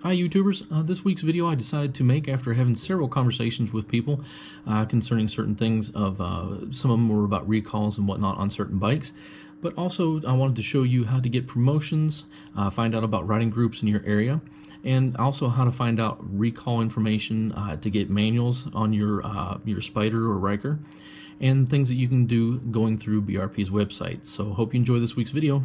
Hi YouTubers, this week's video I decided to make after having several conversations with people concerning certain things some of them were about recalls and whatnot on certain bikes, but also I wanted to show you how to get promotions, find out about riding groups in your area, and also how to find out recall information to get manuals on your Spyder or Riker, and things that you can do going through BRP's website. So hope you enjoy this week's video.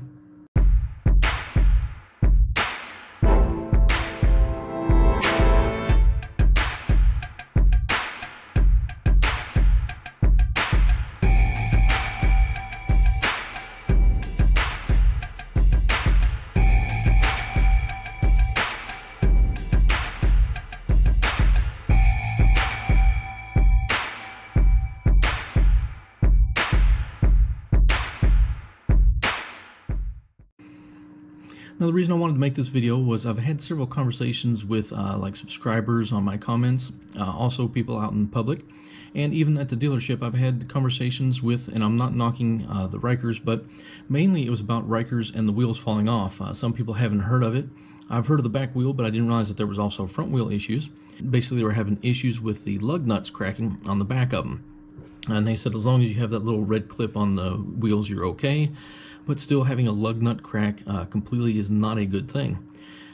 Now the reason I wanted to make this video was I've had several conversations with like subscribers on my comments, also people out in public, and even at the dealership I've had conversations with, and I'm not knocking the Rikers, but mainly it was about Rikers and the wheels falling off. Some people haven't heard of it. I've heard of the back wheel, but I didn't realize that there was also front wheel issues. Basically they were having issues with the lug nuts cracking on the back of them. And they said as long as you have that little red clip on the wheels, you're okay. But still having a lug nut crack completely is not a good thing.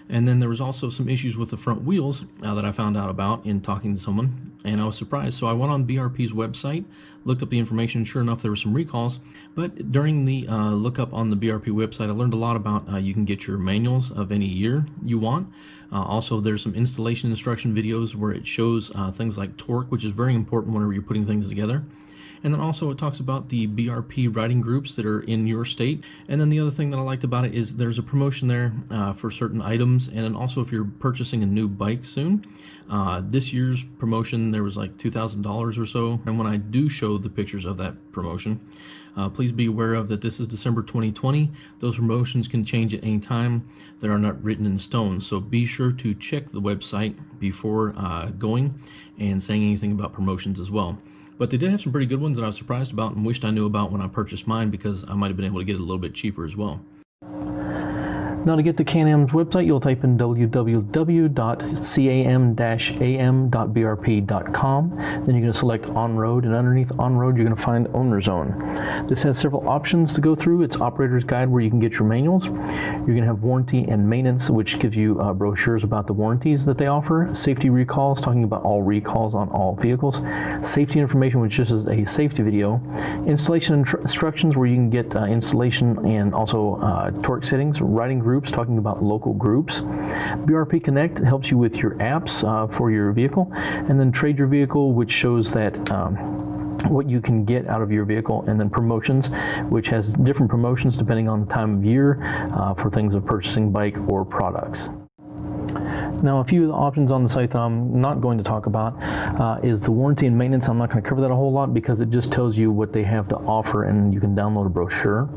And then there was also some issues with the front wheels that I found out about in talking to someone, and I was surprised. So I went on BRP's website, looked up the information. Sure enough, there were some recalls. But during the lookup on the BRP website, I learned a lot about you can get your manuals of any year you want. Also, there's some installation instruction videos where it shows things like torque, which is very important whenever you're putting things together. And then also it talks about the BRP riding groups that are in your state. And then the other thing that I liked about it is there's a promotion there for certain items. And then also if you're purchasing a new bike soon, this year's promotion, there was like $2,000 or so. And when I do show the pictures of that promotion, please be aware of that this is December 2020. Those promotions can change at any time. They are not written in stone. So be sure to check the website before going and saying anything about promotions as well. But they did have some pretty good ones that I was surprised about and wished I knew about when I purchased mine, because I might have been able to get it a little bit cheaper as well. Now to get to Can-Am's website, you'll type in www.cam-am.brp.com. Then you're going to select On-Road, and underneath On-Road you're going to find Owner Zone. This has several options to go through. It's Operator's Guide, where you can get your manuals. You're going to have Warranty and Maintenance, which gives you brochures about the warranties that they offer. Safety Recalls, talking about all recalls on all vehicles. Safety Information, which is a safety video. Installation Instructions, where you can get installation and also torque settings. Riding Groups, talking about local groups. BRP Connect helps you with your apps for your vehicle. And then Trade Your Vehicle, which shows that what you can get out of your vehicle. And then Promotions, which has different promotions depending on the time of year for things of purchasing bike or products. Now, a few of the options on the site that I'm not going to talk about is the warranty and maintenance. I'm not going to cover that a whole lot because it just tells you what they have to offer, and you can download a brochure.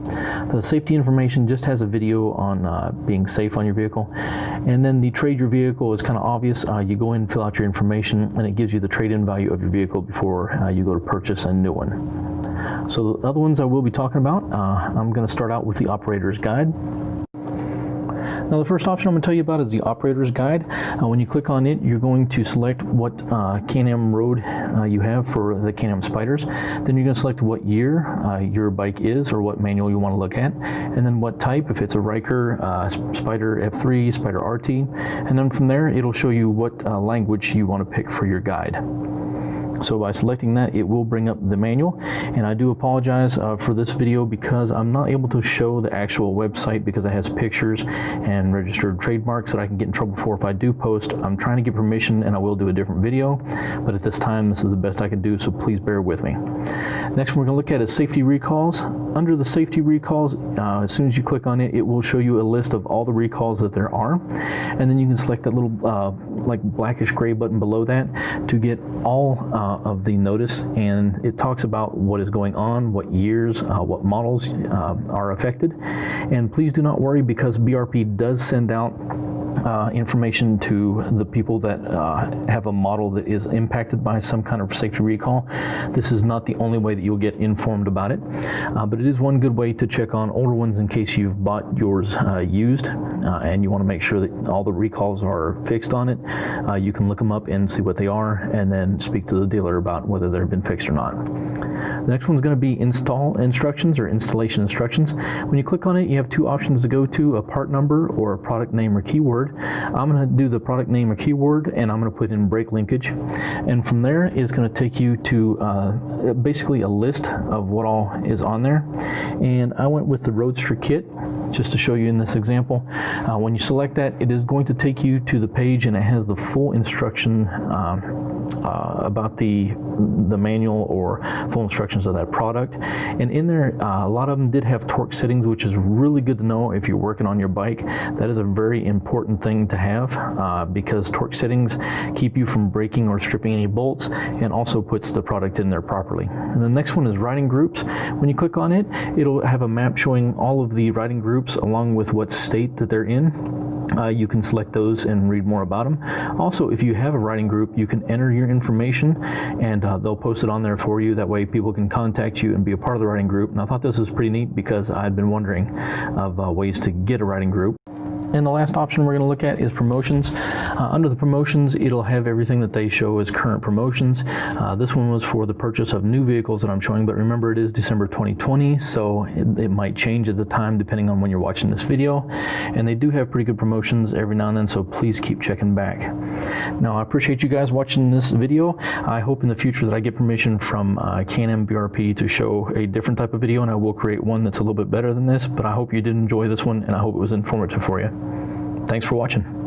The safety information just has a video on being safe on your vehicle. And then the Trade Your Vehicle is kind of obvious. You go in, fill out your information, and it gives you the trade-in value of your vehicle before you go to purchase a new one. So the other ones I will be talking about, I'm going to start out with the Operator's Guide. Now the first option I'm going to tell you about is the Operator's Guide. When you click on it, you're going to select what Can-Am road you have for the Can-Am Spyders. Then you're going to select what year your bike is, or what manual you want to look at, and then what type, if it's a Riker, Spyder F3, Spyder RT, and then from there it'll show you what language you want to pick for your guide. So by selecting that, it will bring up the manual. And I do apologize for this video because I'm not able to show the actual website because it has pictures and registered trademarks that I can get in trouble for if I do post. I'm trying to get permission, and I will do a different video, but at this time this is the best I can do, so please bear with me. Next we're going to look at is Safety Recalls. Under the Safety Recalls, as soon as you click on it, it will show you a list of all the recalls that there are, and then you can select that little like blackish gray button below that to get all of the notice, and it talks about what is going on, what years, what models are affected. And please do not worry, because BRP does send out information to the people that have a model that is impacted by some kind of safety recall. This is not the only way that you'll get informed about it, but it is one good way to check on older ones in case you've bought yours used and you want to make sure that all the recalls are fixed on it. You can look them up and see what they are, and then speak to the dealer about whether they've been fixed or not. The next one's going to be install instructions or installation instructions. When you click on it, you have two options to go to: a part number or a product name or keyword. I'm going to do the product name or keyword, and I'm going to put in brake linkage, and from there is going to take you to basically a list of what all is on there. And I went with the Roadster kit just to show you in this example. When you select that, it is going to take you to the page, and it has the full instruction about the manual or full instructions of that product. And in there, a lot of them did have torque settings, which is really good to know if you're working on your bike. That is a very important thing to have because torque settings keep you from breaking or stripping any bolts, and also puts the product in there properly. And the next one is riding groups. When you click on it, it'll have a map showing all of the riding groups along with what state that they're in. You can select those and read more about them. Also, if you have a riding group, you can enter your information, and they'll post it on there for you. That way people can contact you and be a part of the riding group. And I thought this was pretty neat because I'd been wondering of ways to get a riding group. And the last option we're going to look at is promotions. Under the promotions, it'll have everything that they show as current promotions. This one was for the purchase of new vehicles that I'm showing, but remember, it is December 2020, so it might change at the time depending on when you're watching this video. And they do have pretty good promotions every now and then, so please keep checking back. Now, I appreciate you guys watching this video. I hope in the future that I get permission from Can-Am BRP to show a different type of video, and I will create one that's a little bit better than this. But I hope you did enjoy this one, and I hope it was informative for you. Thanks for watching.